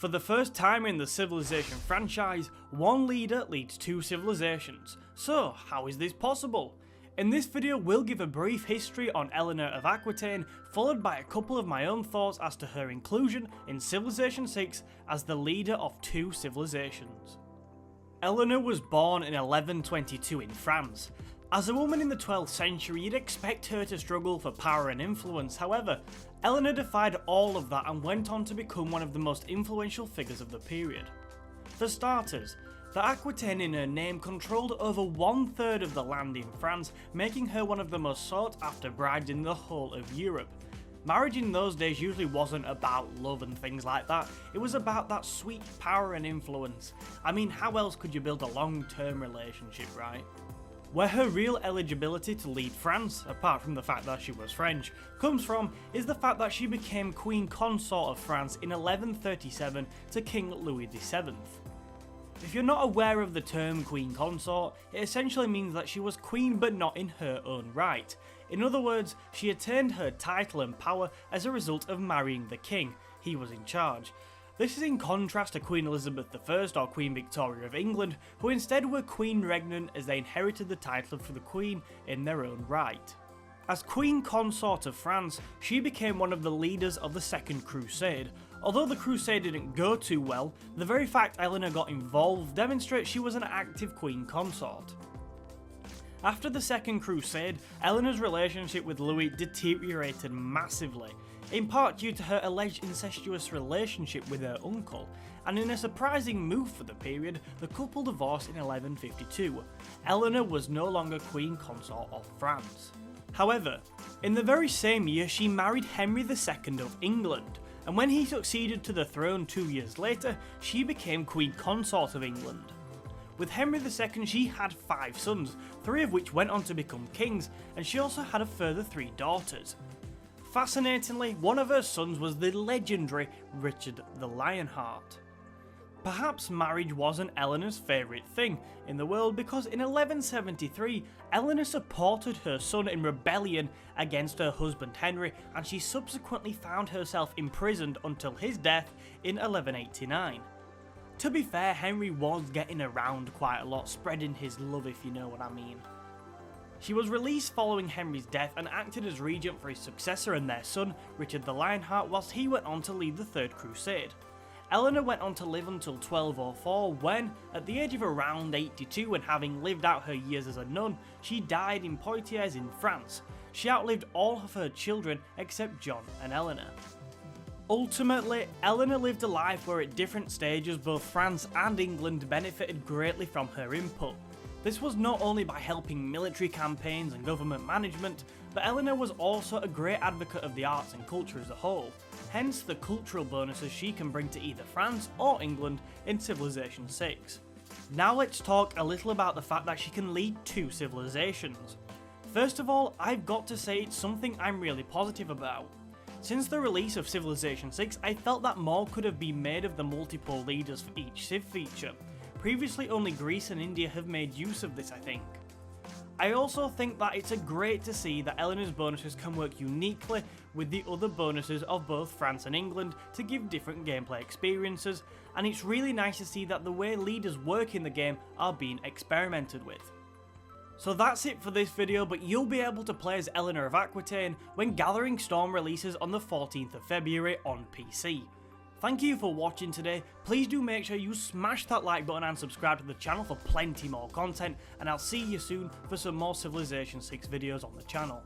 For the first time in the Civilization franchise, one leader leads two civilizations. So, how is this possible? In this video, we'll give a brief history on Eleanor of Aquitaine, followed by a couple of my own thoughts as to her inclusion in Civilization 6 as the leader of two civilizations. Eleanor was born in 1122 in France. As a woman in the 12th century, you'd expect her to struggle for power and influence. However, Eleanor defied all of that and went on to become one of the most influential figures of the period. For starters, the Aquitaine in her name controlled over 1/3 of the land in France, making her one of the most sought after brides in the whole of Europe. Marriage in those days usually wasn't about love and things like that, it was about that sweet power and influence. I mean, how else could you build a long-term relationship, right? Where her real eligibility to lead France, apart from the fact that she was French, comes from is the fact that she became Queen Consort of France in 1137 to King Louis VII. If you're not aware of the term Queen Consort, it essentially means that she was queen but not in her own right. In other words, she attained her title and power as a result of marrying the king. He was in charge. This is in contrast to Queen Elizabeth I or Queen Victoria of England, who instead were queen regnant as they inherited the title for the queen in their own right. As Queen Consort of France, she became one of the leaders of the Second Crusade. Although the Crusade didn't go too well, the very fact Eleanor got involved demonstrates she was an active Queen Consort. After the Second Crusade, Eleanor's relationship with Louis deteriorated massively, in part due to her alleged incestuous relationship with her uncle, and in a surprising move for the period, the couple divorced in 1152. Eleanor was no longer Queen Consort of France. However, in the very same year she married Henry II of England, and when he succeeded to the throne 2 years later, she became Queen Consort of England. With Henry II she had 5 sons, 3 of which went on to become kings, and she also had a further 3 daughters. Fascinatingly, one of her sons was the legendary Richard the Lionheart. Perhaps marriage wasn't Eleanor's favourite thing in the world because in 1173, Eleanor supported her son in rebellion against her husband Henry, and she subsequently found herself imprisoned until his death in 1189. To be fair, Henry was getting around quite a lot, spreading his love if you know what I mean. She was released following Henry's death and acted as regent for his successor and their son, Richard the Lionheart, whilst he went on to lead the Third Crusade. Eleanor went on to live until 1204 when, at the age of around 82 and having lived out her years as a nun, she died in Poitiers in France. She outlived all of her children except John and Eleanor. Ultimately, Eleanor lived a life where at different stages both France and England benefited greatly from her input. This was not only by helping military campaigns and government management, but Eleanor was also a great advocate of the arts and culture as a whole, hence the cultural bonuses she can bring to either France or England in Civilization 6. Now let's talk a little about the fact that she can lead two civilizations. First of all, I've got to say it's something I'm really positive about. Since the release of Civilization 6, I felt that more could have been made of the multiple leaders for each civ feature. Previously only Greece and India have made use of this, I think. I also think that it's great to see that Eleanor's bonuses can work uniquely with the other bonuses of both France and England to give different gameplay experiences, and it's really nice to see that the way leaders work in the game are being experimented with. So that's it for this video, but you'll be able to play as Eleanor of Aquitaine when Gathering Storm releases on the 14th of February on PC. Thank you for watching today. Please do make sure you smash that like button and subscribe to the channel for plenty more content, and I'll see you soon for some more Civilization 6 videos on the channel.